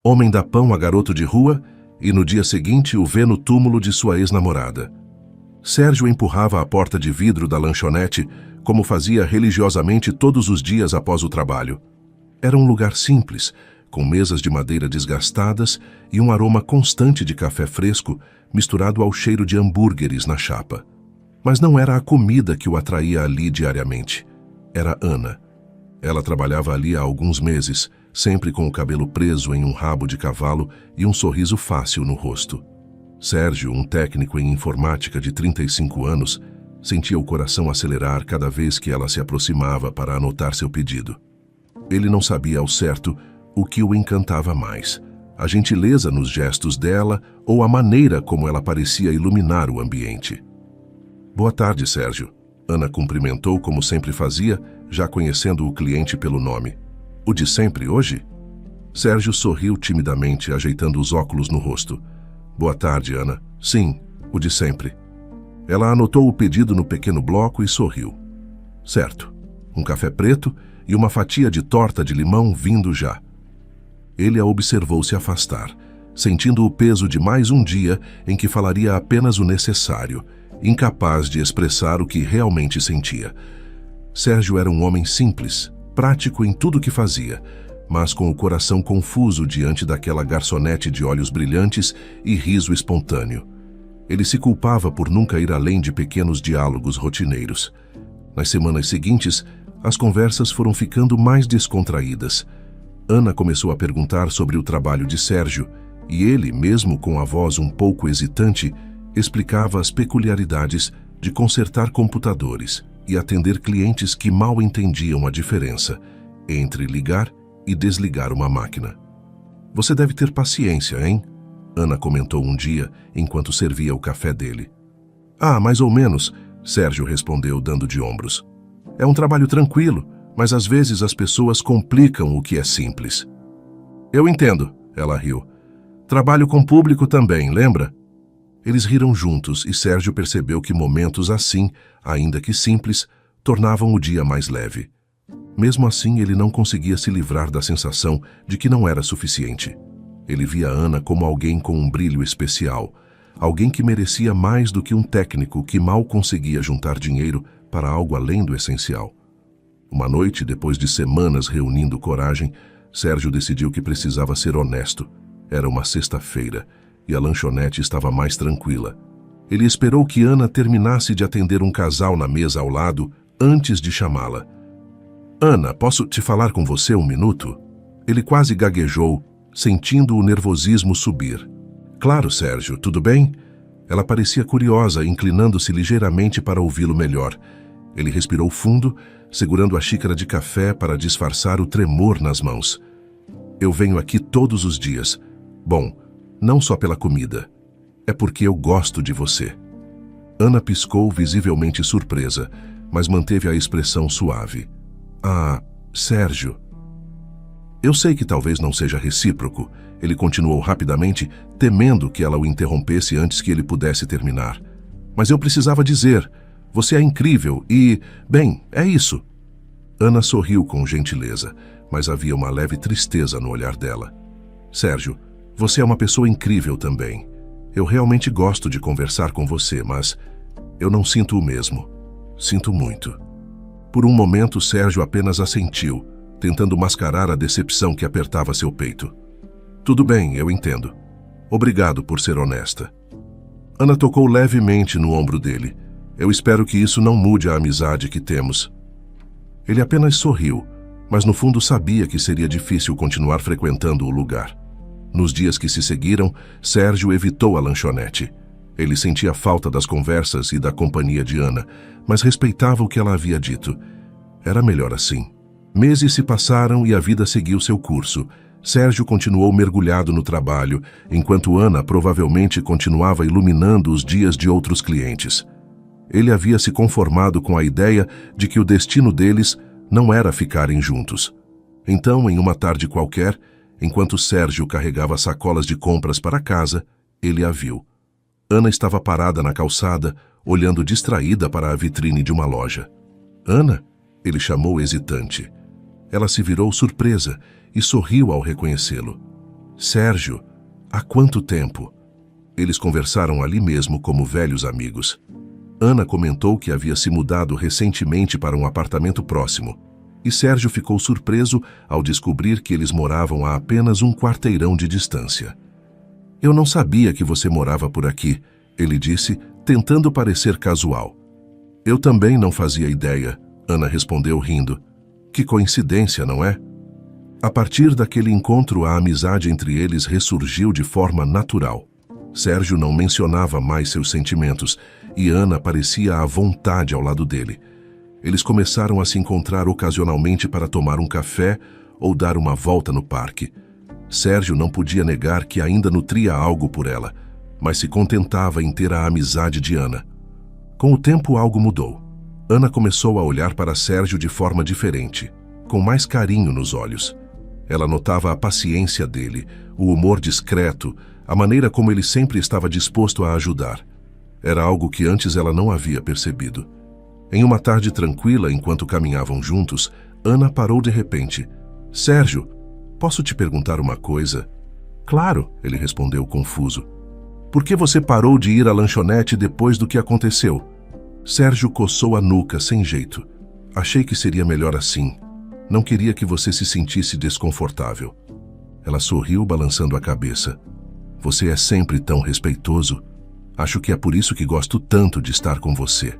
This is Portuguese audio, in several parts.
Homem dá pão a garoto de rua e no dia seguinte o vê no túmulo de sua ex-namorada. Sérgio empurrava a porta de vidro da lanchonete como fazia religiosamente todos os dias após o trabalho. Era um lugar simples, com mesas de madeira desgastadas e um aroma constante de café fresco misturado ao cheiro de hambúrgueres na chapa. Mas não era a comida que o atraía ali diariamente. Era Ana. Ela trabalhava ali há alguns meses, sempre com o cabelo preso em um rabo de cavalo e um sorriso fácil no rosto. Sérgio, um técnico em informática de 35 anos, sentia o coração acelerar cada vez que ela se aproximava para anotar seu pedido. Ele não sabia ao certo o que o encantava mais, a gentileza nos gestos dela ou a maneira como ela parecia iluminar o ambiente. Boa tarde, Sérgio. Ana cumprimentou como sempre fazia, já conhecendo o cliente pelo nome. O de sempre hoje? Sérgio sorriu timidamente, ajeitando os óculos no rosto. Boa tarde, Ana. Sim, o de sempre. Ela anotou o pedido no pequeno bloco e sorriu. Certo. Um café preto e uma fatia de torta de limão vindo já. Ele a observou se afastar, sentindo o peso de mais um dia em que falaria apenas o necessário, incapaz de expressar o que realmente sentia. Sérgio era um homem simples, prático em tudo o que fazia, mas com o coração confuso diante daquela garçonete de olhos brilhantes e riso espontâneo. Ele se culpava por nunca ir além de pequenos diálogos rotineiros. Nas semanas seguintes, as conversas foram ficando mais descontraídas. Ana começou a perguntar sobre o trabalho de Sérgio, e ele, mesmo com a voz um pouco hesitante, explicava as peculiaridades de consertar computadores e atender clientes que mal entendiam a diferença entre ligar e desligar uma máquina. Você deve ter paciência, hein? Ana comentou um dia enquanto servia o café dele. Ah, mais ou menos, Sérgio respondeu dando de ombros. É um trabalho tranquilo, mas às vezes as pessoas complicam o que é simples. Eu entendo, ela riu. Trabalho com público também, lembra? Eles riram juntos e Sérgio percebeu que momentos assim, ainda que simples, tornavam o dia mais leve. Mesmo assim, ele não conseguia se livrar da sensação de que não era suficiente. Ele via Ana como alguém com um brilho especial, alguém que merecia mais do que um técnico que mal conseguia juntar dinheiro para algo além do essencial. Uma noite, depois de semanas reunindo coragem, Sérgio decidiu que precisava ser honesto. Era uma sexta-feira e a lanchonete estava mais tranquila. Ele esperou que Ana terminasse de atender um casal na mesa ao lado antes de chamá-la. Ana, posso te falar com você um minuto? Ele quase gaguejou, sentindo o nervosismo subir. Claro, Sérgio, tudo bem? Ela parecia curiosa, inclinando-se ligeiramente para ouvi-lo melhor. Ele respirou fundo, segurando a xícara de café para disfarçar o tremor nas mãos. Eu venho aqui todos os dias. Bom, não só pela comida. É porque eu gosto de você. Ana piscou, visivelmente surpresa, mas manteve a expressão suave. Ah, Sérgio. Eu sei que talvez não seja recíproco, ele continuou rapidamente, temendo que ela o interrompesse antes que ele pudesse terminar. Mas eu precisava dizer, você é incrível e, bem, é isso. Ana sorriu com gentileza, mas havia uma leve tristeza no olhar dela. Sérgio, você é uma pessoa incrível também. Eu realmente gosto de conversar com você, mas eu não sinto o mesmo. Sinto muito. Por um momento, Sérgio apenas assentiu, tentando mascarar a decepção que apertava seu peito. Tudo bem, eu entendo. Obrigado por ser honesta. Ana tocou levemente no ombro dele. Eu espero que isso não mude a amizade que temos. Ele apenas sorriu, mas no fundo sabia que seria difícil continuar frequentando o lugar. Nos dias que se seguiram, Sérgio evitou a lanchonete. Ele sentia falta das conversas e da companhia de Ana, mas respeitava o que ela havia dito. Era melhor assim. Meses se passaram e a vida seguiu seu curso. Sérgio continuou mergulhado no trabalho, enquanto Ana provavelmente continuava iluminando os dias de outros clientes. Ele havia se conformado com a ideia de que o destino deles não era ficarem juntos. Então, em uma tarde qualquer, enquanto Sérgio carregava sacolas de compras para casa, ele a viu. Ana estava parada na calçada, olhando distraída para a vitrine de uma loja. Ana? Ele chamou hesitante. Ela se virou surpresa e sorriu ao reconhecê-lo. Sérgio, há quanto tempo? Eles conversaram ali mesmo como velhos amigos. Ana comentou que havia se mudado recentemente para um apartamento próximo, e Sérgio ficou surpreso ao descobrir que eles moravam a apenas um quarteirão de distância. Eu não sabia que você morava por aqui, ele disse, tentando parecer casual. Eu também não fazia ideia, Ana respondeu rindo. Que coincidência, não é? A partir daquele encontro, a amizade entre eles ressurgiu de forma natural. Sérgio não mencionava mais seus sentimentos e Ana parecia à vontade ao lado dele. Eles começaram a se encontrar ocasionalmente para tomar um café ou dar uma volta no parque. Sérgio não podia negar que ainda nutria algo por ela, mas se contentava em ter a amizade de Ana. Com o tempo, algo mudou. Ana começou a olhar para Sérgio de forma diferente, com mais carinho nos olhos. Ela notava a paciência dele, o humor discreto, a maneira como ele sempre estava disposto a ajudar. Era algo que antes ela não havia percebido. Em uma tarde tranquila, enquanto caminhavam juntos, Ana parou de repente. Sérgio, posso te perguntar uma coisa? Claro, ele respondeu confuso. Por que você parou de ir à lanchonete depois do que aconteceu? Sérgio coçou a nuca sem jeito. Achei que seria melhor assim. Não queria que você se sentisse desconfortável. Ela sorriu, balançando a cabeça. Você é sempre tão respeitoso. Acho que é por isso que gosto tanto de estar com você.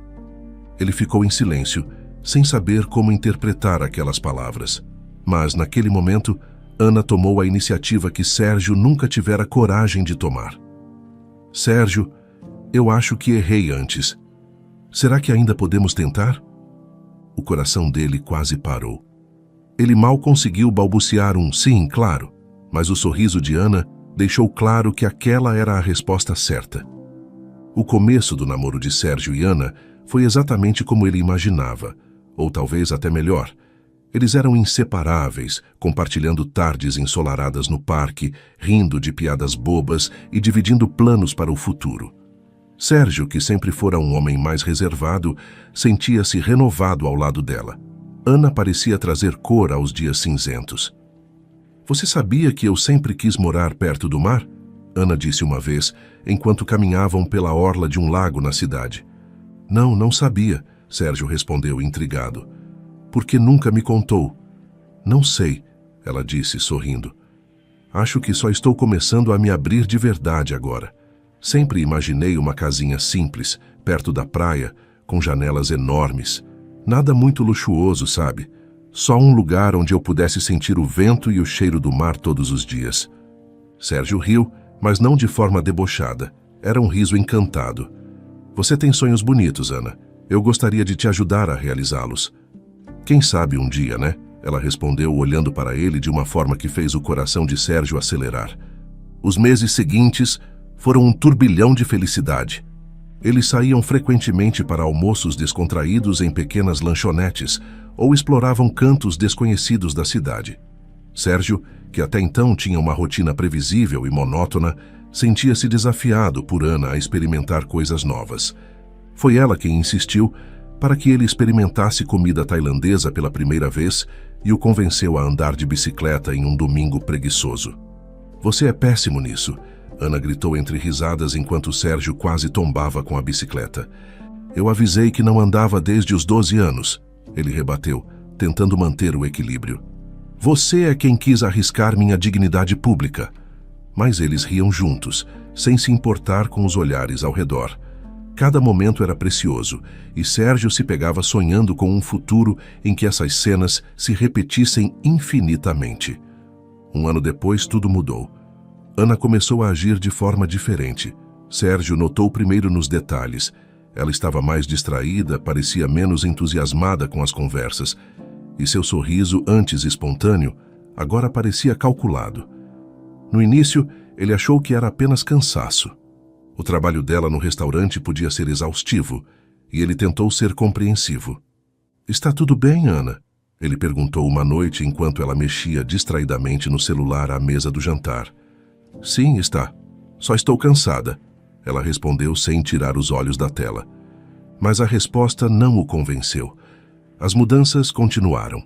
Ele ficou em silêncio, sem saber como interpretar aquelas palavras. Mas, naquele momento, Ana tomou a iniciativa que Sérgio nunca tivera coragem de tomar. Sérgio, eu acho que errei antes. Será que ainda podemos tentar? O coração dele quase parou. Ele mal conseguiu balbuciar um sim, claro, mas o sorriso de Ana deixou claro que aquela era a resposta certa. O começo do namoro de Sérgio e Ana foi exatamente como ele imaginava, ou talvez até melhor. Eles eram inseparáveis, compartilhando tardes ensolaradas no parque, rindo de piadas bobas e dividindo planos para o futuro. Sérgio, que sempre fora um homem mais reservado, sentia-se renovado ao lado dela. Ana parecia trazer cor aos dias cinzentos. Você sabia que eu sempre quis morar perto do mar? Ana disse uma vez, enquanto caminhavam pela orla de um lago na cidade. Não sabia, Sérgio respondeu intrigado. Por que nunca me contou? Não sei, ela disse sorrindo. Acho que só estou começando a me abrir de verdade agora. Sempre imaginei uma casinha simples, perto da praia, com janelas enormes. Nada muito luxuoso, sabe? Só um lugar onde eu pudesse sentir o vento e o cheiro do mar todos os dias. Sérgio riu, mas não de forma debochada. Era um riso encantado. Você tem sonhos bonitos, Ana. Eu gostaria de te ajudar a realizá-los. Quem sabe um dia, né? Ela respondeu olhando para ele de uma forma que fez o coração de Sérgio acelerar. Os meses seguintes foram um turbilhão de felicidade. Eles saíam frequentemente para almoços descontraídos em pequenas lanchonetes ou exploravam cantos desconhecidos da cidade. Sérgio, que até então tinha uma rotina previsível e monótona, sentia-se desafiado por Ana a experimentar coisas novas. Foi ela quem insistiu para que ele experimentasse comida tailandesa pela primeira vez e o convenceu a andar de bicicleta em um domingo preguiçoso. Você é péssimo nisso, Ana gritou entre risadas enquanto Sérgio quase tombava com a bicicleta. Eu avisei que não andava desde os 12 anos, ele rebateu, tentando manter o equilíbrio. Você é quem quis arriscar minha dignidade pública. Mas eles riam juntos, sem se importar com os olhares ao redor. Cada momento era precioso, e Sérgio se pegava sonhando com um futuro em que essas cenas se repetissem infinitamente. Um ano depois, tudo mudou. Ana começou a agir de forma diferente. Sérgio notou primeiro nos detalhes. Ela estava mais distraída, parecia menos entusiasmada com as conversas, e seu sorriso, antes espontâneo, agora parecia calculado. No início, ele achou que era apenas cansaço. O trabalho dela no restaurante podia ser exaustivo, e ele tentou ser compreensivo. Está tudo bem, Ana? Ele perguntou uma noite enquanto ela mexia distraidamente no celular à mesa do jantar. Sim, está. Só estou cansada, ela respondeu sem tirar os olhos da tela. Mas a resposta não o convenceu. As mudanças continuaram.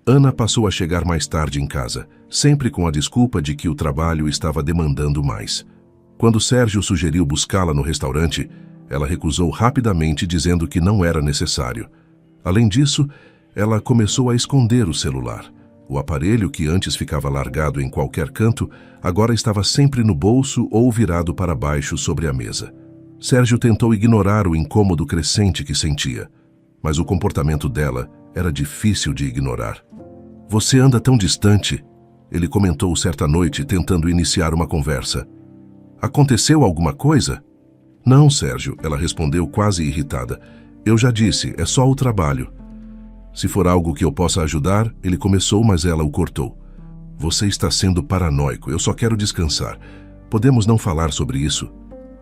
Ana passou a chegar mais tarde em casa, sempre com a desculpa de que o trabalho estava demandando mais. Quando Sérgio sugeriu buscá-la no restaurante, ela recusou rapidamente, dizendo que não era necessário. Além disso, ela começou a esconder o celular. O aparelho, que antes ficava largado em qualquer canto, agora estava sempre no bolso ou virado para baixo sobre a mesa. Sérgio tentou ignorar o incômodo crescente que sentia, mas o comportamento dela era difícil de ignorar. "Você anda tão distante", ele comentou certa noite, tentando iniciar uma conversa. "Aconteceu alguma coisa?" "Não, Sérgio", ela respondeu quase irritada. "Eu já disse, é só o trabalho." "Se for algo que eu possa ajudar", ele começou, mas ela o cortou. "Você está sendo paranoico, eu só quero descansar. Podemos não falar sobre isso?"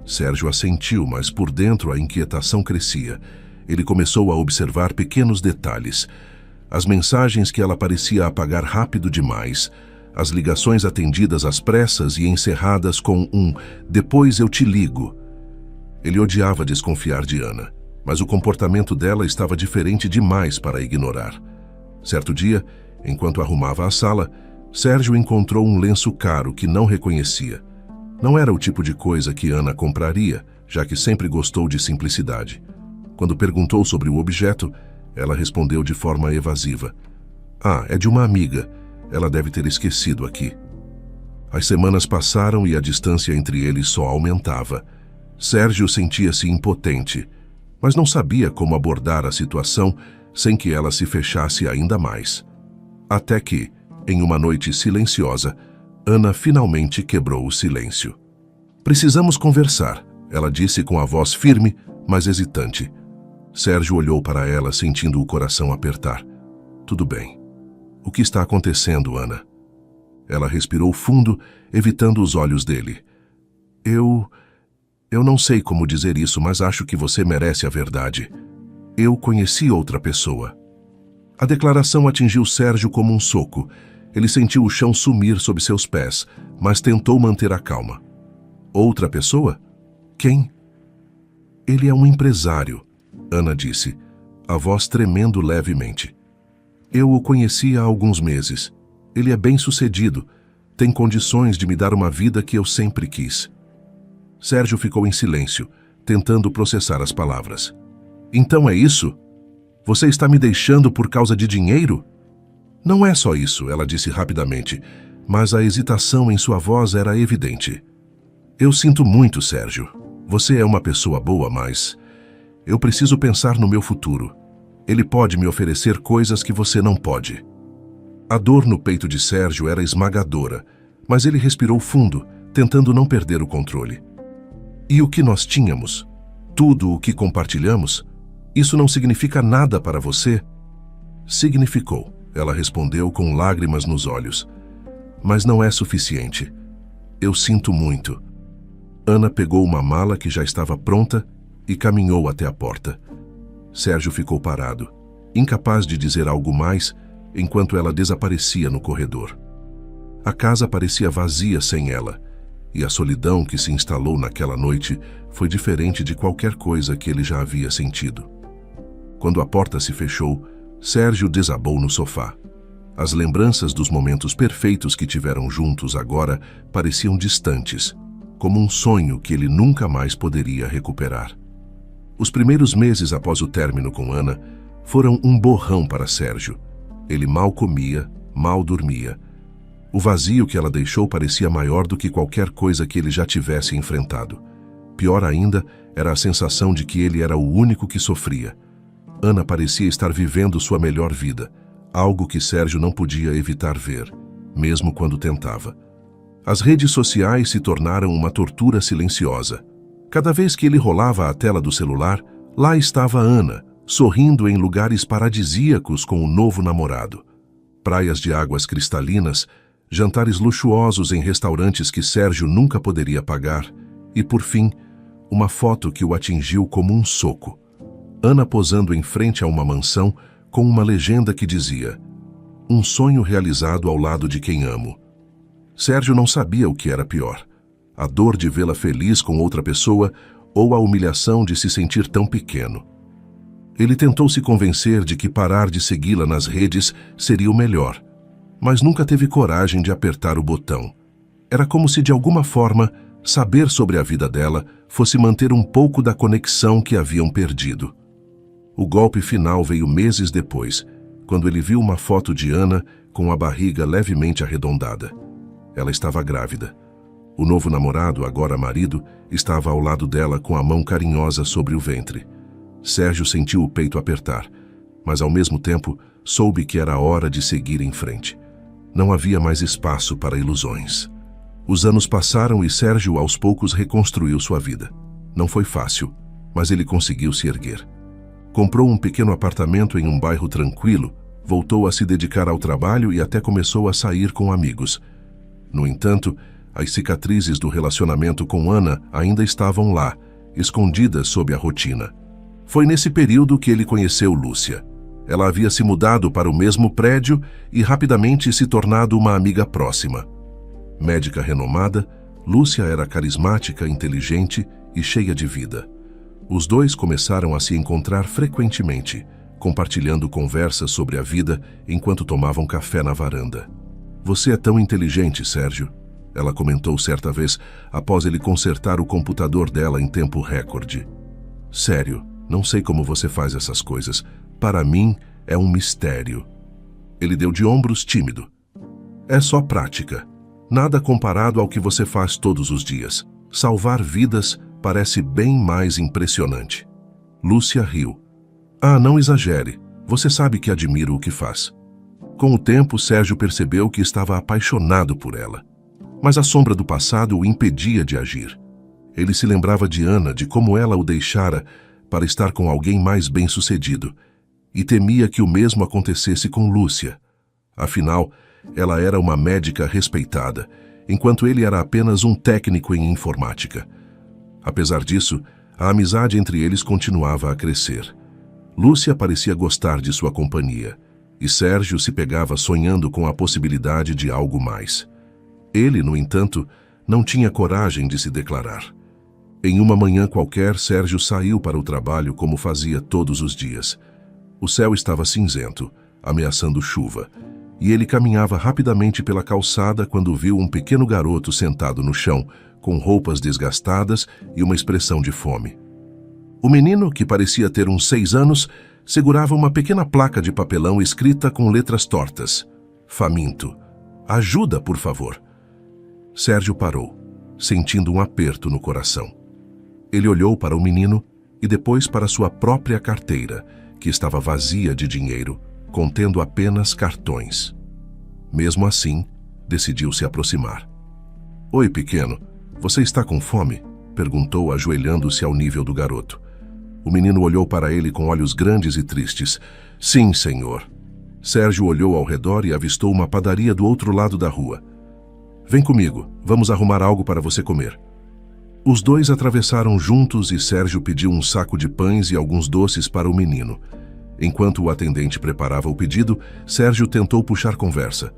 Sérgio assentiu, mas por dentro a inquietação crescia. Ele começou a observar pequenos detalhes. As mensagens que ela parecia apagar rápido demais, as ligações atendidas às pressas e encerradas com um "depois eu te ligo". Ele odiava desconfiar de Ana, mas o comportamento dela estava diferente demais para ignorar. Certo dia, enquanto arrumava a sala, Sérgio encontrou um lenço caro que não reconhecia. Não era o tipo de coisa que Ana compraria, já que sempre gostou de simplicidade. Quando perguntou sobre o objeto, ela respondeu de forma evasiva. "Ah, é de uma amiga. Ela deve ter esquecido aqui." As semanas passaram e a distância entre eles só aumentava. Sérgio sentia-se impotente, mas não sabia como abordar a situação sem que ela se fechasse ainda mais. Até que, em uma noite silenciosa, Ana finalmente quebrou o silêncio. "Precisamos conversar", ela disse com a voz firme, mas hesitante. Sérgio olhou para ela, sentindo o coração apertar. "Tudo bem. O que está acontecendo, Ana?" Ela respirou fundo, evitando os olhos dele. Eu não sei como dizer isso, mas acho que você merece a verdade. Eu conheci outra pessoa." A declaração atingiu Sérgio como um soco. Ele sentiu o chão sumir sob seus pés, mas tentou manter a calma. "Outra pessoa? Quem?" "Ele é um empresário", Ana disse, a voz tremendo levemente. "Eu o conheci há alguns meses. Ele é bem-sucedido, tem condições de me dar uma vida que eu sempre quis." Sérgio ficou em silêncio, tentando processar as palavras. "Então é isso? Você está me deixando por causa de dinheiro?" "Não é só isso", ela disse rapidamente, mas a hesitação em sua voz era evidente. "Eu sinto muito, Sérgio. Você é uma pessoa boa, mas eu preciso pensar no meu futuro. Ele pode me oferecer coisas que você não pode." A dor no peito de Sérgio era esmagadora, mas ele respirou fundo, tentando não perder o controle. "E o que nós tínhamos? Tudo o que compartilhamos? Isso não significa nada para você?" "Significou", ela respondeu com lágrimas nos olhos. "Mas não é suficiente. Eu sinto muito." Ana pegou uma mala que já estava pronta e caminhou até a porta. Sérgio ficou parado, incapaz de dizer algo mais, enquanto ela desaparecia no corredor. A casa parecia vazia sem ela, e a solidão que se instalou naquela noite foi diferente de qualquer coisa que ele já havia sentido. Quando a porta se fechou, Sérgio desabou no sofá. As lembranças dos momentos perfeitos que tiveram juntos agora pareciam distantes, como um sonho que ele nunca mais poderia recuperar. Os primeiros meses após o término com Ana foram um borrão para Sérgio. Ele mal comia, mal dormia. O vazio que ela deixou parecia maior do que qualquer coisa que ele já tivesse enfrentado. Pior ainda era a sensação de que ele era o único que sofria. Ana parecia estar vivendo sua melhor vida, algo que Sérgio não podia evitar ver, mesmo quando tentava. As redes sociais se tornaram uma tortura silenciosa. Cada vez que ele rolava a tela do celular, lá estava Ana, sorrindo em lugares paradisíacos com o novo namorado. Praias de águas cristalinas, jantares luxuosos em restaurantes que Sérgio nunca poderia pagar e, por fim, uma foto que o atingiu como um soco. Ana posando em frente a uma mansão com uma legenda que dizia: "Um sonho realizado ao lado de quem amo." Sérgio não sabia o que era pior: a dor de vê-la feliz com outra pessoa ou a humilhação de se sentir tão pequeno. Ele tentou se convencer de que parar de segui-la nas redes seria o melhor, mas nunca teve coragem de apertar o botão. Era como se, de alguma forma, saber sobre a vida dela fosse manter um pouco da conexão que haviam perdido. O golpe final veio meses depois, quando ele viu uma foto de Ana com a barriga levemente arredondada. Ela estava grávida. O novo namorado, agora marido, estava ao lado dela com a mão carinhosa sobre o ventre. Sérgio sentiu o peito apertar, mas ao mesmo tempo soube que era hora de seguir em frente. Não havia mais espaço para ilusões. Os anos passaram e Sérgio aos poucos reconstruiu sua vida. Não foi fácil, mas ele conseguiu se erguer. Comprou um pequeno apartamento em um bairro tranquilo, voltou a se dedicar ao trabalho e até começou a sair com amigos. No entanto, as cicatrizes do relacionamento com Ana ainda estavam lá, escondidas sob a rotina. Foi nesse período que ele conheceu Lúcia. Ela havia se mudado para o mesmo prédio e rapidamente se tornado uma amiga próxima. Médica renomada, Lúcia era carismática, inteligente e cheia de vida. Os dois começaram a se encontrar frequentemente, compartilhando conversas sobre a vida enquanto tomavam café na varanda. "Você é tão inteligente, Sérgio", ela comentou certa vez após ele consertar o computador dela em tempo recorde. "Sério, não sei como você faz essas coisas. Para mim, é um mistério." Ele deu de ombros tímido. "É só prática. Nada comparado ao que você faz todos os dias. Salvar vidas parece bem mais impressionante." Lúcia riu. "Ah, não exagere. Você sabe que admiro o que faz." Com o tempo, Sérgio percebeu que estava apaixonado por ela. Mas a sombra do passado o impedia de agir. Ele se lembrava de Ana, de como ela o deixara para estar com alguém mais bem-sucedido, e temia que o mesmo acontecesse com Lúcia. Afinal, ela era uma médica respeitada, enquanto ele era apenas um técnico em informática. Apesar disso, a amizade entre eles continuava a crescer. Lúcia parecia gostar de sua companhia, e Sérgio se pegava sonhando com a possibilidade de algo mais. Ele, no entanto, não tinha coragem de se declarar. Em uma manhã qualquer, Sérgio saiu para o trabalho como fazia todos os dias. O céu estava cinzento, ameaçando chuva, e ele caminhava rapidamente pela calçada quando viu um pequeno garoto sentado no chão, com roupas desgastadas e uma expressão de fome. O menino, que parecia ter uns 6 anos, segurava uma pequena placa de papelão escrita com letras tortas. "Faminto. Ajuda, por favor." Sérgio parou, sentindo um aperto no coração. Ele olhou para o menino e depois para sua própria carteira, que estava vazia de dinheiro, contendo apenas cartões. Mesmo assim, decidiu se aproximar. "Oi, pequeno, você está com fome?" perguntou, ajoelhando-se ao nível do garoto. O menino olhou para ele com olhos grandes e tristes. "Sim, senhor." Sérgio olhou ao redor e avistou uma padaria do outro lado da rua. "Vem comigo, vamos arrumar algo para você comer." Os dois atravessaram juntos e Sérgio pediu um saco de pães e alguns doces para o menino. Enquanto o atendente preparava o pedido, Sérgio tentou puxar conversa.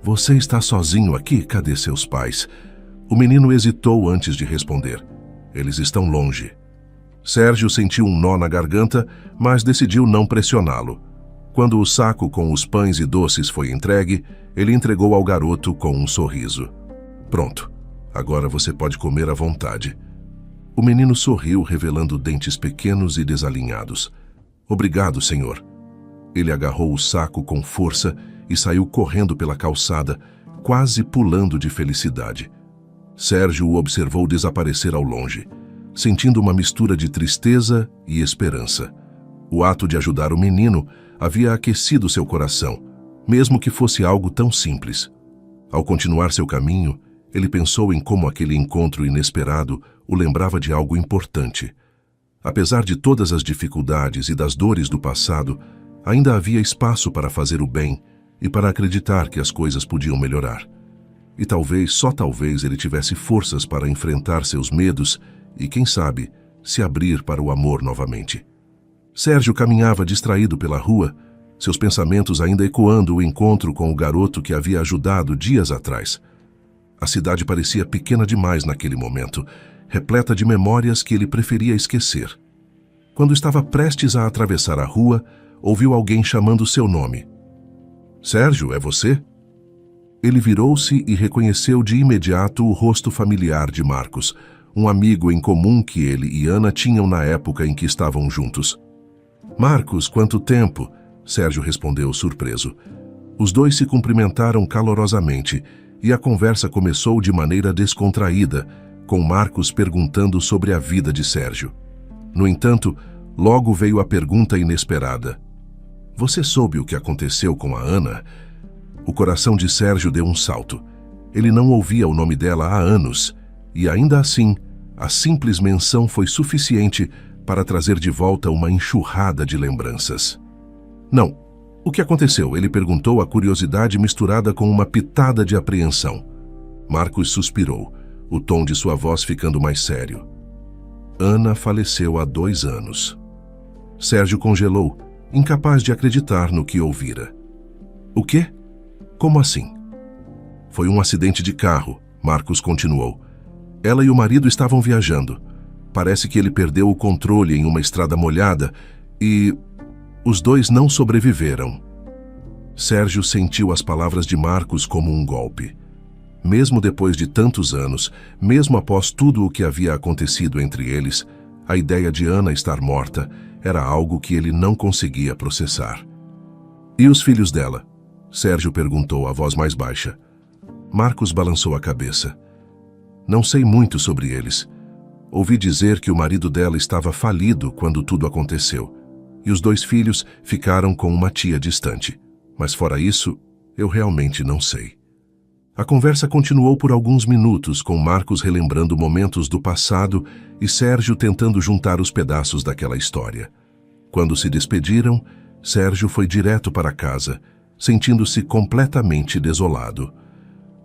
"Você está sozinho aqui? Cadê seus pais?" O menino hesitou antes de responder. "Eles estão longe." Sérgio sentiu um nó na garganta, mas decidiu não pressioná-lo. Quando o saco com os pães e doces foi entregue, ele entregou ao garoto com um sorriso. "Pronto. Agora você pode comer à vontade." O menino sorriu, revelando dentes pequenos e desalinhados. "Obrigado, senhor." Ele agarrou o saco com força e saiu correndo pela calçada, quase pulando de felicidade. Sérgio o observou desaparecer ao longe, sentindo uma mistura de tristeza e esperança. O ato de ajudar o menino havia aquecido seu coração, mesmo que fosse algo tão simples. Ao continuar seu caminho, ele pensou em como aquele encontro inesperado o lembrava de algo importante. Apesar de todas as dificuldades e das dores do passado, ainda havia espaço para fazer o bem e para acreditar que as coisas podiam melhorar. E talvez, só talvez, ele tivesse forças para enfrentar seus medos e, quem sabe, se abrir para o amor novamente. Sérgio caminhava distraído pela rua, seus pensamentos ainda ecoando o encontro com o garoto que havia ajudado dias atrás. A cidade parecia pequena demais naquele momento, repleta de memórias que ele preferia esquecer. Quando estava prestes a atravessar a rua, ouviu alguém chamando seu nome. Sérgio, é você? Ele virou-se e reconheceu de imediato o rosto familiar de Marcos, um amigo em comum que ele e Ana tinham na época em que estavam juntos. Marcos, quanto tempo? Sérgio respondeu surpreso. Os dois se cumprimentaram calorosamente e a conversa começou de maneira descontraída, com Marcos perguntando sobre a vida de Sérgio. No entanto, logo veio a pergunta inesperada. Você soube o que aconteceu com a Ana? O coração de Sérgio deu um salto. Ele não ouvia o nome dela há anos, e ainda assim, a simples menção foi suficiente para trazer de volta uma enxurrada de lembranças. Não. O que aconteceu? Ele perguntou, a curiosidade misturada com uma pitada de apreensão. Marcos suspirou, o tom de sua voz ficando mais sério. Ana faleceu há 2 anos. Sérgio congelou, incapaz de acreditar no que ouvira. O quê? Como assim? Foi um acidente de carro, Marcos continuou. Ela e o marido estavam viajando. Parece que ele perdeu o controle em uma estrada molhada e os dois não sobreviveram. Sérgio sentiu as palavras de Marcos como um golpe. Mesmo depois de tantos anos, mesmo após tudo o que havia acontecido entre eles, a ideia de Ana estar morta era algo que ele não conseguia processar. E os filhos dela? Sérgio perguntou a voz mais baixa. Marcos balançou a cabeça. Não sei muito sobre eles. Ouvi dizer que o marido dela estava falido quando tudo aconteceu, e os 2 filhos ficaram com uma tia distante. Mas fora isso, eu realmente não sei. A conversa continuou por alguns minutos, com Marcos relembrando momentos do passado e Sérgio tentando juntar os pedaços daquela história. Quando se despediram, Sérgio foi direto para casa, sentindo-se completamente desolado.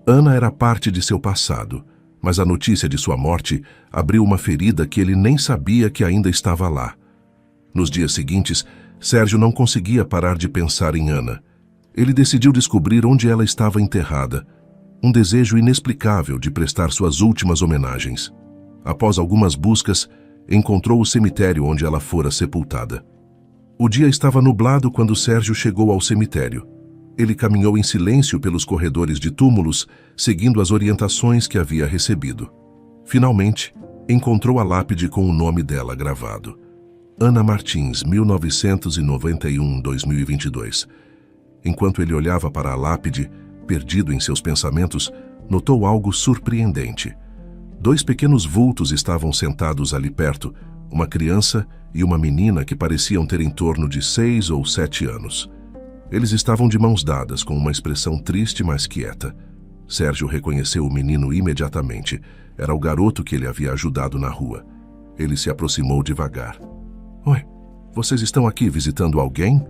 Ana era parte de seu passado, mas a notícia de sua morte abriu uma ferida que ele nem sabia que ainda estava lá. Nos dias seguintes, Sérgio não conseguia parar de pensar em Ana. Ele decidiu descobrir onde ela estava enterrada, um desejo inexplicável de prestar suas últimas homenagens. Após algumas buscas, encontrou o cemitério onde ela fora sepultada. O dia estava nublado quando Sérgio chegou ao cemitério. Ele caminhou em silêncio pelos corredores de túmulos, seguindo as orientações que havia recebido. Finalmente, encontrou a lápide com o nome dela gravado. Ana Martins, 1991-2022. Enquanto ele olhava para a lápide, perdido em seus pensamentos, notou algo surpreendente. 2 pequenos vultos estavam sentados ali perto, uma criança e uma menina que pareciam ter em torno de 6 ou 7 anos. Eles estavam de mãos dadas, com uma expressão triste, mas quieta. Sérgio reconheceu o menino imediatamente. Era o garoto que ele havia ajudado na rua. Ele se aproximou devagar. Oi, vocês estão aqui visitando alguém?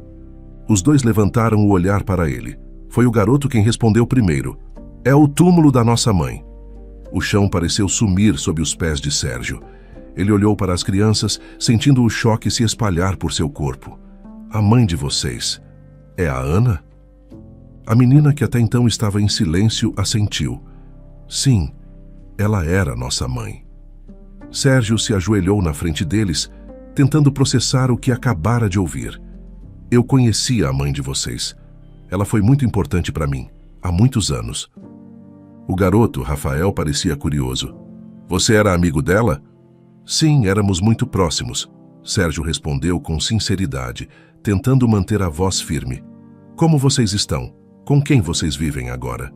Os 2 levantaram o olhar para ele. Foi o garoto quem respondeu primeiro. É o túmulo da nossa mãe. O chão pareceu sumir sob os pés de Sérgio. Ele olhou para as crianças, sentindo o choque se espalhar por seu corpo. A mãe de vocês. É a Ana? A menina, que até então estava em silêncio, assentiu. Sim, ela era nossa mãe. Sérgio se ajoelhou na frente deles, tentando processar o que acabara de ouvir. Eu conhecia a mãe de vocês. Ela foi muito importante para mim, há muitos anos. O garoto, Rafael, parecia curioso. Você era amigo dela? Sim, éramos muito próximos. Sérgio respondeu com sinceridade, tentando manter a voz firme. Como vocês estão? Com quem vocês vivem agora?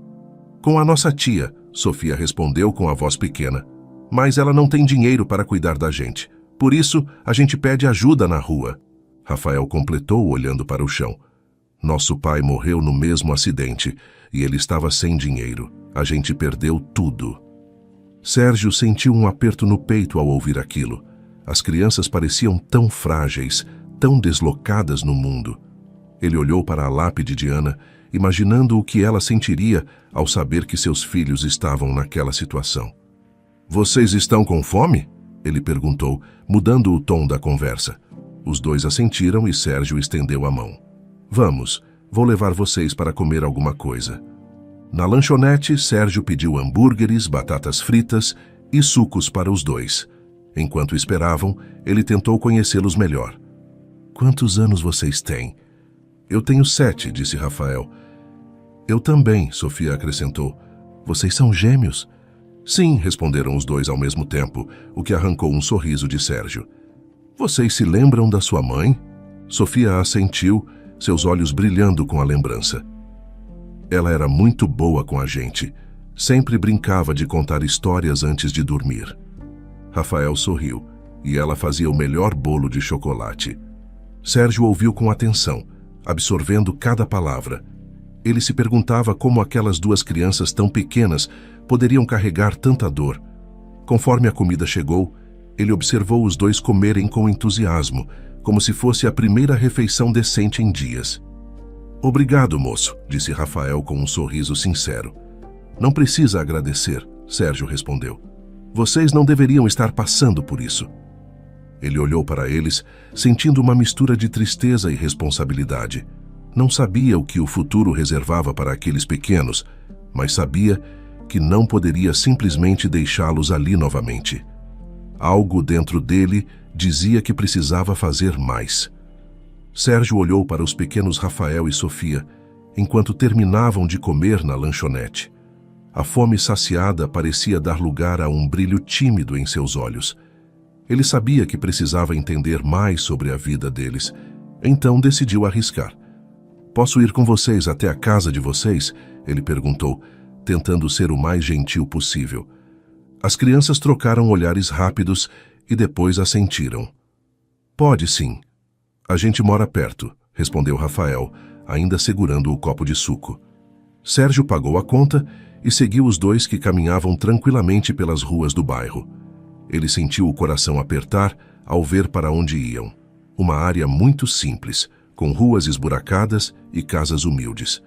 Com a nossa tia, Sofia respondeu com a voz pequena. Mas ela não tem dinheiro para cuidar da gente. Por isso, a gente pede ajuda na rua. Rafael completou, olhando para o chão. Nosso pai morreu no mesmo acidente e ele estava sem dinheiro. A gente perdeu tudo. Sérgio sentiu um aperto no peito ao ouvir aquilo. As crianças pareciam tão frágeis, tão deslocadas no mundo. Ele olhou para a lápide de Ana, imaginando o que ela sentiria ao saber que seus filhos estavam naquela situação. Vocês estão com fome? Ele perguntou, mudando o tom da conversa. Os 2 assentiram e Sérgio estendeu a mão. Vamos, vou levar vocês para comer alguma coisa. Na lanchonete, Sérgio pediu hambúrgueres, batatas fritas e sucos para os 2. Enquanto esperavam, ele tentou conhecê-los melhor. Quantos anos vocês têm? Eu tenho 7, disse Rafael. Eu também, Sofia acrescentou. Vocês são gêmeos? Sim, responderam os dois ao mesmo tempo, o que arrancou um sorriso de Sérgio. Vocês se lembram da sua mãe? Sofia assentiu, seus olhos brilhando com a lembrança. Ela era muito boa com a gente. Sempre brincava de contar histórias antes de dormir. Rafael sorriu, e ela fazia o melhor bolo de chocolate. Sérgio ouviu com atenção, absorvendo cada palavra. Ele se perguntava como aquelas duas crianças tão pequenas poderiam carregar tanta dor. Conforme a comida chegou, ele observou os dois comerem com entusiasmo, como se fosse a primeira refeição decente em dias. Obrigado, moço, disse Rafael com um sorriso sincero. Não precisa agradecer, Sérgio respondeu. Vocês não deveriam estar passando por isso. Ele olhou para eles, sentindo uma mistura de tristeza e responsabilidade. Não sabia o que o futuro reservava para aqueles pequenos, mas sabia que não poderia simplesmente deixá-los ali novamente. Algo dentro dele dizia que precisava fazer mais. Sérgio olhou para os pequenos Rafael e Sofia, enquanto terminavam de comer na lanchonete. A fome saciada parecia dar lugar a um brilho tímido em seus olhos. Ele sabia que precisava entender mais sobre a vida deles, então decidiu arriscar. Posso ir com vocês até a casa de vocês? Ele perguntou, tentando ser o mais gentil possível. As crianças trocaram olhares rápidos e depois assentiram. Pode sim. A gente mora perto, respondeu Rafael, ainda segurando o copo de suco. Sérgio pagou a conta e seguiu os dois que caminhavam tranquilamente pelas ruas do bairro. Ele sentiu o coração apertar ao ver para onde iam. Uma área muito simples, com ruas esburacadas e casas humildes.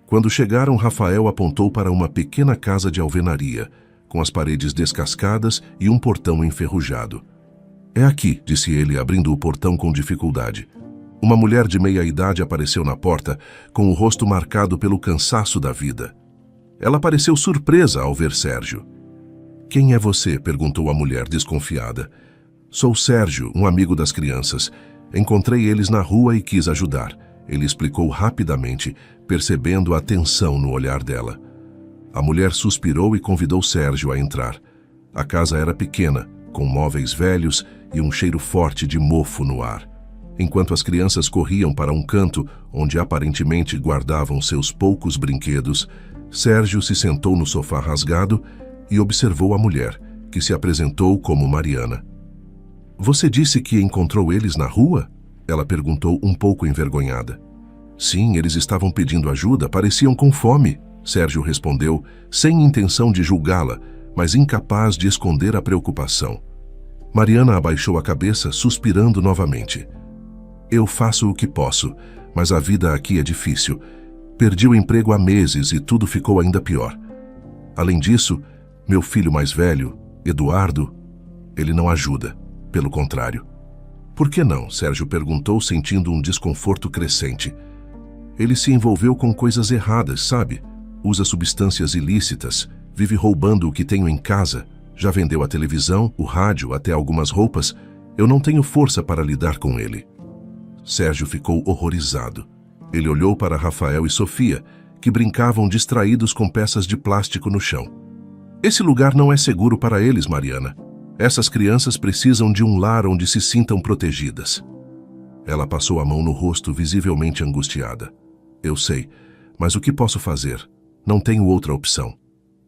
Quando chegaram, Rafael apontou para uma pequena casa de alvenaria, com as paredes descascadas e um portão enferrujado. É aqui, disse ele, abrindo o portão com dificuldade. Uma mulher de meia-idade apareceu na porta, com o rosto marcado pelo cansaço da vida. Ela pareceu surpresa ao ver Sérgio. Quem é você? Perguntou a mulher desconfiada. Sou Sérgio, um amigo das crianças. Encontrei eles na rua e quis ajudar. Ele explicou rapidamente, percebendo a tensão no olhar dela. A mulher suspirou e convidou Sérgio a entrar. A casa era pequena, com móveis velhos e um cheiro forte de mofo no ar. Enquanto as crianças corriam para um canto, onde aparentemente guardavam seus poucos brinquedos, Sérgio se sentou no sofá rasgado e observou a mulher, que se apresentou como Mariana. Você disse que encontrou eles na rua? Ela perguntou um pouco envergonhada. Sim, eles estavam pedindo ajuda, pareciam com fome, Sérgio respondeu, sem intenção de julgá-la, mas incapaz de esconder a preocupação. Mariana abaixou a cabeça, suspirando novamente. Eu faço o que posso, mas a vida aqui é difícil. Perdi o emprego há meses e tudo ficou ainda pior. Além disso, meu filho mais velho, Eduardo, ele não ajuda. Pelo contrário. Por que não? Sérgio perguntou, sentindo um desconforto crescente. Ele se envolveu com coisas erradas, sabe? Usa substâncias ilícitas, vive roubando o que tenho em casa, já vendeu a televisão, o rádio, até algumas roupas. Eu não tenho força para lidar com ele. Sérgio ficou horrorizado. Ele olhou para Rafael e Sofia, que brincavam distraídos com peças de plástico no chão. Esse lugar não é seguro para eles, Mariana. Essas crianças precisam de um lar onde se sintam protegidas. Ela passou a mão no rosto, visivelmente angustiada. Eu sei, mas o que posso fazer? Não tenho outra opção.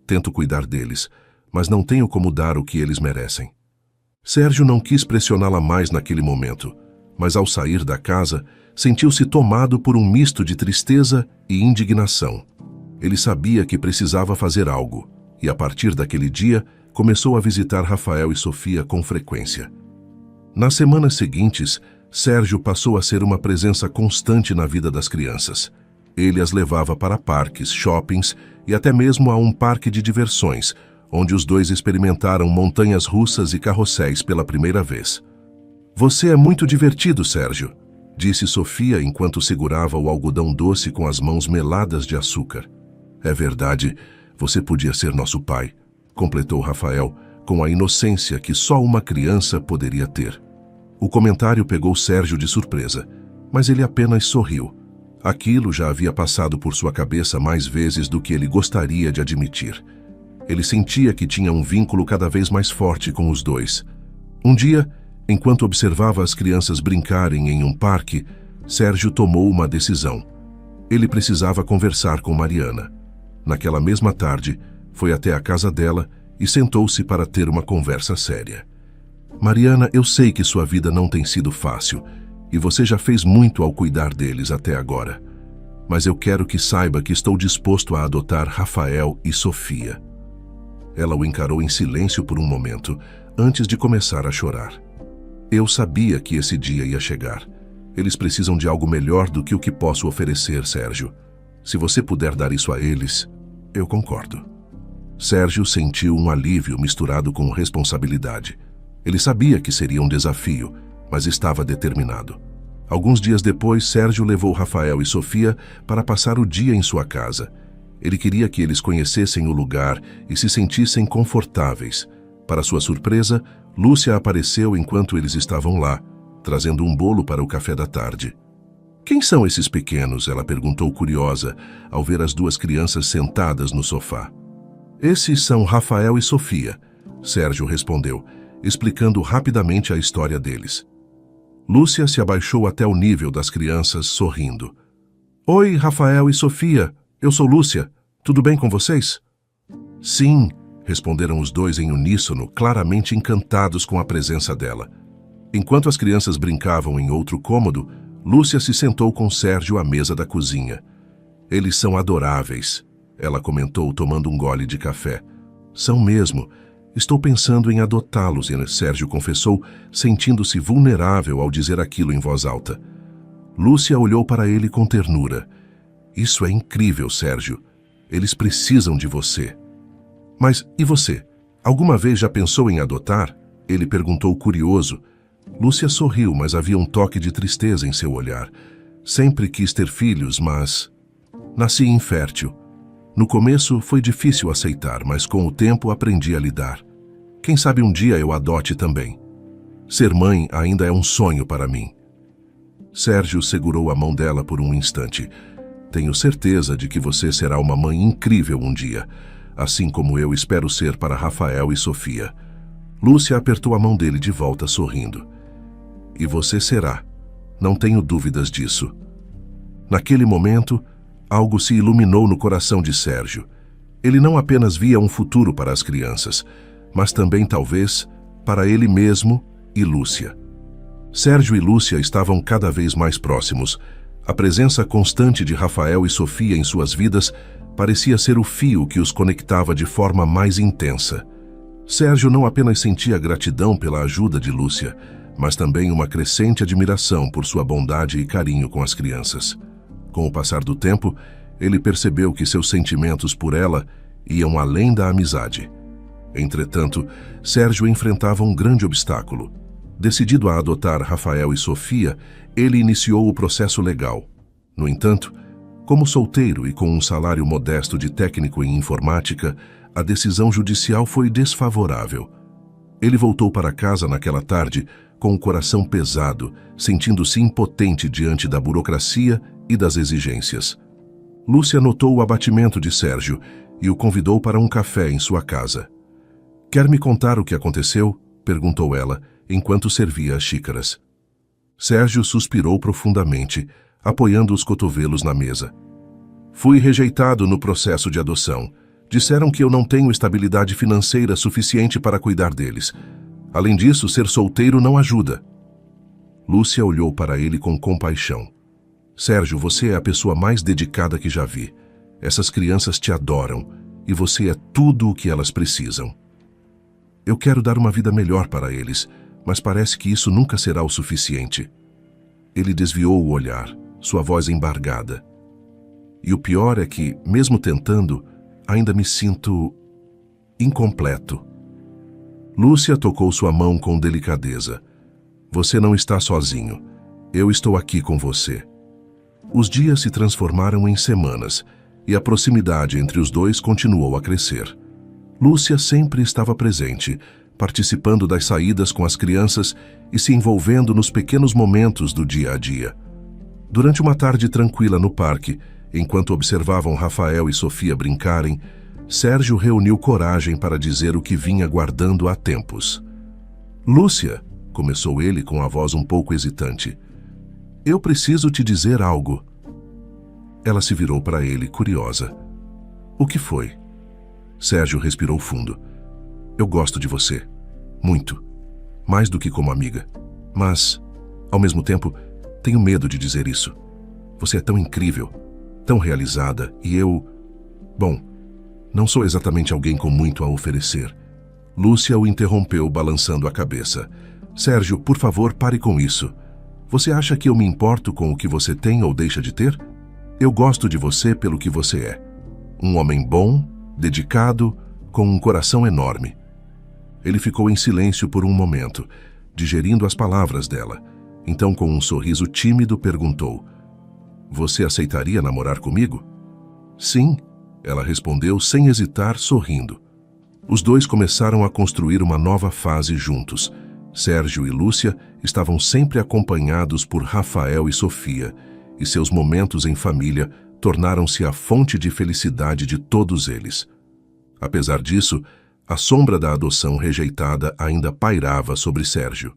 Tento cuidar deles, mas não tenho como dar o que eles merecem. Sérgio não quis pressioná-la mais naquele momento, mas ao sair da casa, sentiu-se tomado por um misto de tristeza e indignação. Ele sabia que precisava fazer algo, e a partir daquele dia, começou a visitar Rafael e Sofia com frequência. Nas semanas seguintes, Sérgio passou a ser uma presença constante na vida das crianças. Ele as levava para parques, shoppings e até mesmo a um parque de diversões, onde os dois experimentaram montanhas russas e carrosséis pela primeira vez. Você é muito divertido, Sérgio, disse Sofia enquanto segurava o algodão doce com as mãos meladas de açúcar. É verdade, você podia ser nosso pai, completou Rafael, com a inocência que só uma criança poderia ter. O comentário pegou Sérgio de surpresa, mas ele apenas sorriu. Aquilo já havia passado por sua cabeça mais vezes do que ele gostaria de admitir. Ele sentia que tinha um vínculo cada vez mais forte com os dois. Um dia, enquanto observava as crianças brincarem em um parque, Sérgio tomou uma decisão. Ele precisava conversar com Mariana. Naquela mesma tarde, foi até a casa dela e sentou-se para ter uma conversa séria. Mariana, eu sei que sua vida não tem sido fácil e você já fez muito ao cuidar deles até agora. Mas eu quero que saiba que estou disposto a adotar Rafael e Sofia. Ela o encarou em silêncio por um momento, antes de começar a chorar. Eu sabia que esse dia ia chegar. Eles precisam de algo melhor do que o que posso oferecer, Sérgio. Se você puder dar isso a eles, eu concordo. Sérgio sentiu um alívio misturado com responsabilidade. Ele sabia que seria um desafio, mas estava determinado. Alguns dias depois, Sérgio levou Rafael e Sofia para passar o dia em sua casa. Ele queria que eles conhecessem o lugar e se sentissem confortáveis. Para sua surpresa, Lúcia apareceu enquanto eles estavam lá, trazendo um bolo para o café da tarde. Quem são esses pequenos? Ela perguntou curiosa, ao ver as duas crianças sentadas no sofá. Esses são Rafael e Sofia, Sérgio respondeu, explicando rapidamente a história deles. Lúcia se abaixou até o nível das crianças, sorrindo. Oi, Rafael e Sofia, eu sou Lúcia. Tudo bem com vocês? Sim, responderam os dois em uníssono, claramente encantados com a presença dela. Enquanto as crianças brincavam em outro cômodo, Lúcia se sentou com Sérgio à mesa da cozinha. Eles são adoráveis, ela comentou tomando um gole de café. São mesmo. Estou pensando em adotá-los, Sérgio confessou, sentindo-se vulnerável ao dizer aquilo em voz alta. Lúcia olhou para ele com ternura. Isso é incrível, Sérgio. Eles precisam de você. Mas e você? Alguma vez já pensou em adotar? Ele perguntou curioso. Lúcia sorriu, mas havia um toque de tristeza em seu olhar. Sempre quis ter filhos, mas... Nasci infértil. No começo foi difícil aceitar, mas com o tempo aprendi a lidar. Quem sabe um dia eu adote também. Ser mãe ainda é um sonho para mim. Sérgio segurou a mão dela por um instante. Tenho certeza de que você será uma mãe incrível um dia, assim como eu espero ser para Rafael e Sofia. Lúcia apertou a mão dele de volta, sorrindo. E você será. Não tenho dúvidas disso. Naquele momento, algo se iluminou no coração de Sérgio. Ele não apenas via um futuro para as crianças, mas também, talvez, para ele mesmo e Lúcia. Sérgio e Lúcia estavam cada vez mais próximos. A presença constante de Rafael e Sofia em suas vidas parecia ser o fio que os conectava de forma mais intensa. Sérgio não apenas sentia gratidão pela ajuda de Lúcia, mas também uma crescente admiração por sua bondade e carinho com as crianças. Com o passar do tempo, ele percebeu que seus sentimentos por ela iam além da amizade. Entretanto, Sérgio enfrentava um grande obstáculo. Decidido a adotar Rafael e Sofia, ele iniciou o processo legal. No entanto, como solteiro e com um salário modesto de técnico em informática, a decisão judicial foi desfavorável. Ele voltou para casa naquela tarde com o coração pesado, sentindo-se impotente diante da burocracia e das exigências. Lúcia notou o abatimento de Sérgio e o convidou para um café em sua casa. Quer me contar o que aconteceu? Perguntou ela, enquanto servia as xícaras. Sérgio suspirou profundamente, apoiando os cotovelos na mesa. Fui rejeitado no processo de adoção. Disseram que eu não tenho estabilidade financeira suficiente para cuidar deles. Além disso, ser solteiro não ajuda. Lúcia olhou para ele com compaixão. Sérgio, você é a pessoa mais dedicada que já vi. Essas crianças te adoram e você é tudo o que elas precisam. Eu quero dar uma vida melhor para eles, mas parece que isso nunca será o suficiente. Ele desviou o olhar, sua voz embargada. E o pior é que, mesmo tentando, ainda me sinto incompleto. Lúcia tocou sua mão com delicadeza. Você não está sozinho. Eu estou aqui com você. Os dias se transformaram em semanas e a proximidade entre os dois continuou a crescer. Lúcia sempre estava presente, participando das saídas com as crianças e se envolvendo nos pequenos momentos do dia a dia. Durante uma tarde tranquila no parque, enquanto observavam Rafael e Sofia brincarem, Sérgio reuniu coragem para dizer o que vinha guardando há tempos. "Lúcia", começou ele com a voz um pouco hesitante, "eu preciso te dizer algo." Ela se virou para ele, curiosa. "O que foi?" Sérgio respirou fundo. "Eu gosto de você. Muito. Mais do que como amiga. Mas, ao mesmo tempo, tenho medo de dizer isso. Você é tão incrível, tão realizada, e eu... Bom, não sou exatamente alguém com muito a oferecer." Lúcia o interrompeu, balançando a cabeça. "Sérgio, por favor, pare com isso. Você acha que eu me importo com o que você tem ou deixa de ter? Eu gosto de você pelo que você é. Um homem bom, dedicado, com um coração enorme." Ele ficou em silêncio por um momento, digerindo as palavras dela. Então, com um sorriso tímido, perguntou: "Você aceitaria namorar comigo?" "Sim", ela respondeu sem hesitar, sorrindo. Os dois começaram a construir uma nova fase juntos. Sérgio e Lúcia estavam sempre acompanhados por Rafael e Sofia, e seus momentos em família tornaram-se a fonte de felicidade de todos eles. Apesar disso, a sombra da adoção rejeitada ainda pairava sobre Sérgio.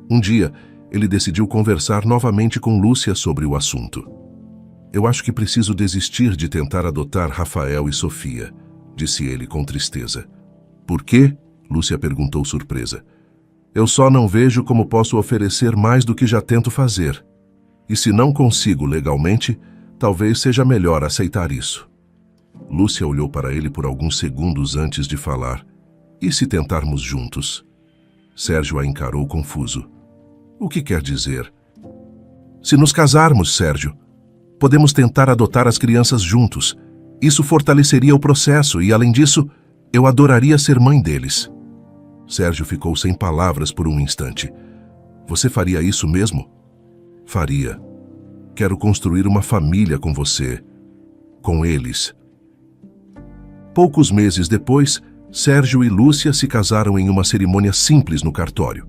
Um dia, ele decidiu conversar novamente com Lúcia sobre o assunto. "Eu acho que preciso desistir de tentar adotar Rafael e Sofia", disse ele com tristeza. "Por quê?", Lúcia perguntou surpresa. "Eu só não vejo como posso oferecer mais do que já tento fazer. E se não consigo legalmente, talvez seja melhor aceitar isso." Lúcia olhou para ele por alguns segundos antes de falar. "E se tentarmos juntos?" Sérgio a encarou confuso. "O que quer dizer?" "Se nos casarmos, Sérgio, podemos tentar adotar as crianças juntos. Isso fortaleceria o processo e, além disso, eu adoraria ser mãe deles." Sérgio ficou sem palavras por um instante. "Você faria isso mesmo?" "Faria. Quero construir uma família com você. Com eles." Poucos meses depois, Sérgio e Lúcia se casaram em uma cerimônia simples no cartório.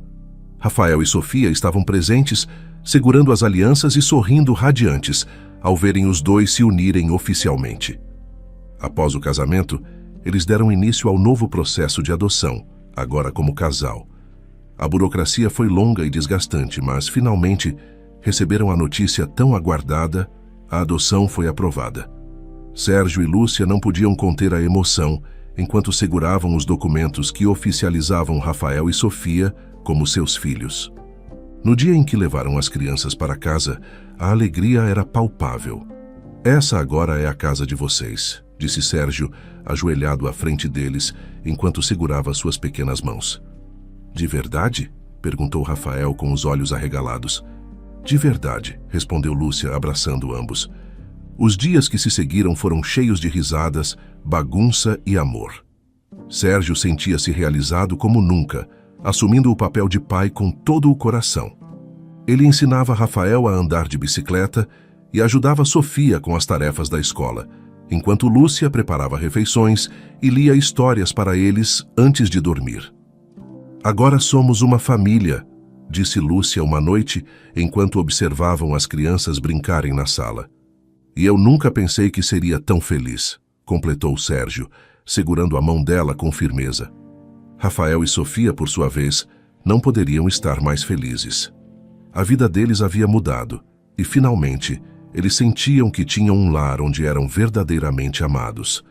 Rafael e Sofia estavam presentes, segurando as alianças e sorrindo radiantes, ao verem os dois se unirem oficialmente. Após o casamento, eles deram início ao novo processo de adoção, agora como casal. A burocracia foi longa e desgastante, mas, finalmente, receberam a notícia tão aguardada: a adoção foi aprovada. Sérgio e Lúcia não podiam conter a emoção enquanto seguravam os documentos que oficializavam Rafael e Sofia como seus filhos. No dia em que levaram as crianças para casa, a alegria era palpável. "Essa agora é a casa de vocês", disse Sérgio, ajoelhado à frente deles, enquanto segurava suas pequenas mãos. "De verdade?", perguntou Rafael com os olhos arregalados. "De verdade", respondeu Lúcia, abraçando ambos. Os dias que se seguiram foram cheios de risadas, bagunça e amor. Sérgio sentia-se realizado como nunca, assumindo o papel de pai com todo o coração. Ele ensinava Rafael a andar de bicicleta e ajudava Sofia com as tarefas da escola, enquanto Lúcia preparava refeições e lia histórias para eles antes de dormir. "Agora somos uma família", disse Lúcia uma noite, enquanto observavam as crianças brincarem na sala. "E eu nunca pensei que seria tão feliz", completou Sérgio, segurando a mão dela com firmeza. Rafael e Sofia, por sua vez, não poderiam estar mais felizes. A vida deles havia mudado, e finalmente, eles sentiam que tinham um lar onde eram verdadeiramente amados.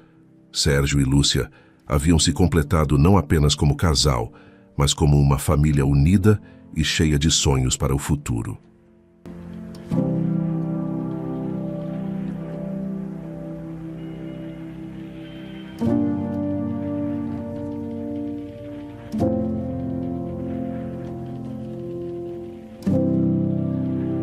Sérgio e Lúcia haviam se completado não apenas como casal, mas como uma família unida e cheia de sonhos para o futuro.